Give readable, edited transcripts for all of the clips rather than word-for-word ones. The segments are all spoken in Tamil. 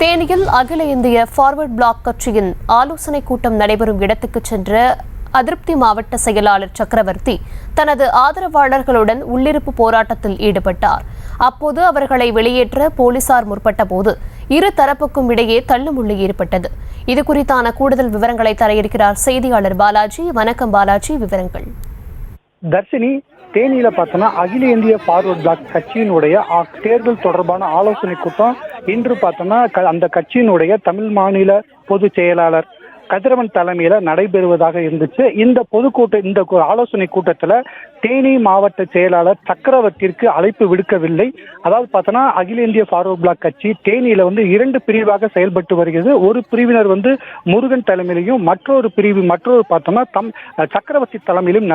தேனியில் அகில இந்திய ஃபார்வர்ட் பிளாக் கட்சியின் ஆலோசனைக் கூட்டம் நடைபெறும் இடத்துக்கு சென்ற அதிருப்தி மாவட்ட செயலாளர் சக்கரவர்த்தி தனது ஆதரவாளர்களுடன் உள்ளிருப்பு போராட்டத்தில் ஈடுபட்டார். அப்போது அவர்களை வெளியேற்ற போலீசார் முற்பட்ட போது இரு தரப்புக்கும் இடையே தள்ளுமுள்ளு ஏற்பட்டது. இதுகுறித்தான கூடுதல் விவரங்களை தர இருக்கிறார் செய்தியாளர் பாலாஜி. வணக்கம் பாலாஜி, விவரங்கள். தர்ஷினி, தேனியில பார்த்தோன்னா அகில இந்திய ஃபார்வர்ட் பிளாக் கட்சியினுடைய தேர்தல் தொடர்பான ஆலோசனை கூட்டம் இன்று பார்த்தோன்னா அந்த கட்சியினுடைய தமிழ் மாநில பொதுச் செயலாளர் கதிரவன் தலைமையில நடைபெறுவதாக இருந்துச்சு. இந்த ஆலோசனை கூட்டத்துல தேனி மாவட்ட செயலாளர் சக்கரவர்த்திக்கு அழைப்பு விடுக்கவில்லை. அதாவது பார்த்தோன்னா அகில இந்திய ஃபார்வர்ட் பிளாக் கட்சி தேனியில இரண்டு பிரிவாக செயல்பட்டு வருகிறது. ஒரு பிரிவினர் முருகன் தலைமையிலையும் மற்றொரு பார்த்தோம்னா சக்கரவர்த்தி தலைமையிலும்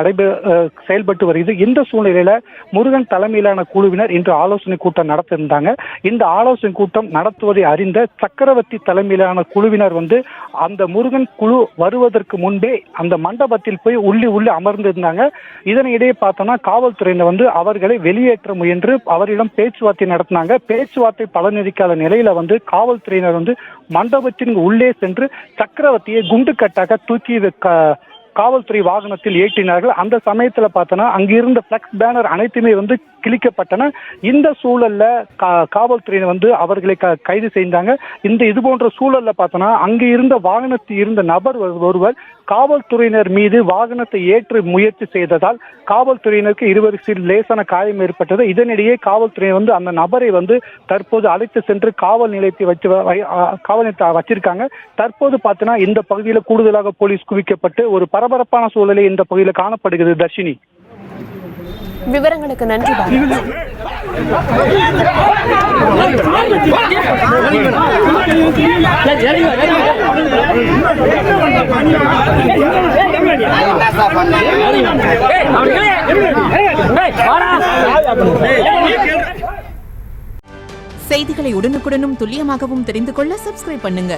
செயல்பட்டு வருகிறது. இந்த சூழ்நிலையில முருகன் தலைமையிலான குழுவினர் இன்று ஆலோசனை கூட்டம் நடத்திருந்தாங்க. இந்த ஆலோசனை கூட்டம் நடத்துவதை அறிந்த சக்கரவர்த்தி தலைமையிலான குழுவினர் அந்த முருகன் குழு வருவதற்கு முன்பே அந்த மண்டபத்தில் போய் உள்ளே அமர்ந்திருந்தாங்க. இதனிடையே பார்த்தோம்னா காவல்துறையினர் அவர்களை வெளியேற்ற முயன்று அவரிடம் பேச்சுவார்த்தை நடத்தினாங்க. பேச்சுவார்த்தை பலனளிக்காத நிலையில காவல்துறையினர் மண்டபத்தின் உள்ளே சென்று சக்கரவர்த்தியை குண்டு கட்டாக தூக்கி காவல்துறை வாகனத்தில் ஏற்றினார்கள். அந்த சமயத்துல பார்த்தோன்னா அங்கிருந்த பிளக்ஸ் பேனர் அனைத்துமே கிழிக்கப்பட்டன. இந்த சூழல்ல காவல்துறையினர் அவர்களை கைது செய்தாங்க. இது போன்ற சூழல்ல பார்த்தோன்னா அங்கு இருந்த வாகனத்தில் இருந்த நபர் ஒருவர் காவல்துறையினர் மீது வாகனத்தை ஏற்று முயற்சி செய்ததால் காவல்துறையினருக்கு இருவருக்கு லேசான காயம் ஏற்பட்டது. இதனிடையே காவல்துறையினர் அந்த நபரை தற்போது அழைத்து சென்று காவல் நிலையத்தை வச்சிருக்காங்க. தற்போது பார்த்தோன்னா இந்த பகுதியில் கூடுதலாக போலீஸ் குவிக்கப்பட்டு ஒரு பரபரப்பான சூழலை இந்த பகுதியில் காணப்படுகிறது. தர்ஷினி, விவரங்களுக்கு நன்றி. செய்திகளை உடனுக்குடனும் துல்லியமாகவும் தெரிந்து கொள்ள சப்ஸ்கிரைப் பண்ணுங்க.